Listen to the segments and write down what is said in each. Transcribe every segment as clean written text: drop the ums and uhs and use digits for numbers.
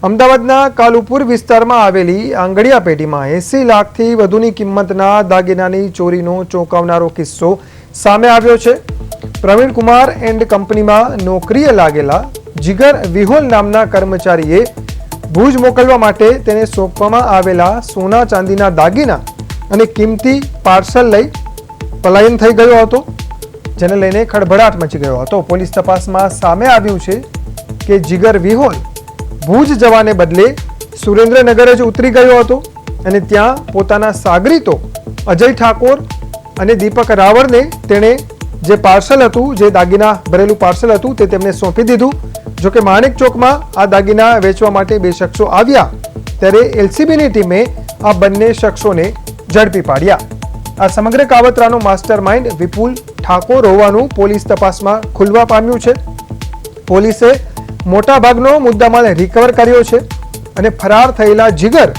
અમદાવાદના કાલુપુર વિસ્તારમાં આવેલી આંગડિયા પેઢીમાં 80 લાખથી વધુની કિંમતના દાગીનાની ચોરીનો ચોંકાવનારો કિસ્સો સામે આવ્યો છે। પ્રવીણ કુમાર એન્ડ કંપનીમાં નોકરીએ લાગેલા જીગર વિહોલ નામના કર્મચારીએ ભુજ મોકલવા માટે તેને સોંપવામાં આવેલા સોના ચાંદીના દાગીના અને કિંમતી પાર્સલ લઈ પલાયન થઈ ગયો હતો, જેને લઈને ખળભળાટ મચી ગયો હતો। પોલીસ તપાસમાં સામે આવ્યું છે કે જીગર વિહોલ ભુજ જવાને બદલે સુરેન્દ્રનગર જ ઉતરી ગયો હતો અને ત્યાં પોતાના સાગરીતો અજય ઠાકોર અને દીપક રાવળને તેણે જે પાર્સલ હતું, જે દાગીના ભરેલું પાર્સલ હતું, તે તેમને સોંપી દીધું। જોકે માણેક ચોકમાં આ દાગીના વેચવા માટે બે શખ્સો આવ્યા ત્યારે એલસીબીની ટીમે આ બંને શખ્સોને ઝડપી પાડ્યા। આ સમગ્ર કાવતરાનો માસ્ટર માઇન્ડ વિપુલ ઠાકોર હોવાનું પોલીસ તપાસમાં ખુલવા પામ્યું છે। પોલીસે મોટા ભાગનો મુદ્દામાલ રિકવર કર્યો છે અને ફરાર થયેલા જીગર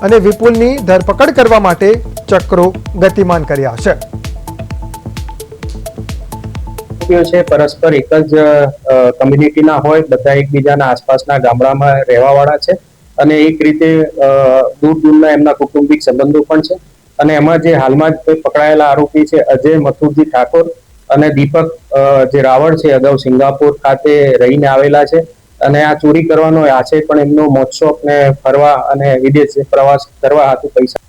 અને વિપુલની ધરપકડ કરવા માટે ચક્રો ગતિમાન કર્યા છે। પરસ્પર એક જ કમ્યુનિટીના હોય, બધા એકબીજાના આસપાસના ગામડામાં રહેવાવાળા છે અને એક રીતે દૂર દૂરના એમના કૌટુંબિક સંબંધો પણ છે। અને એમાં જે હાલમાં જ પકડાયેલા આરોપી છે અજય મથુરજી ઠાકોર અને દીપક જે રાવળ છે, અગાઉ સિંગાપોર ખાતે રહીને આવેલા છે અને આ ચોરી કરવાનો આશય પણ એમનો મોજ શોખ ને ફરવા અને વિદેશ પ્રવાસ કરવા હતું પૈસા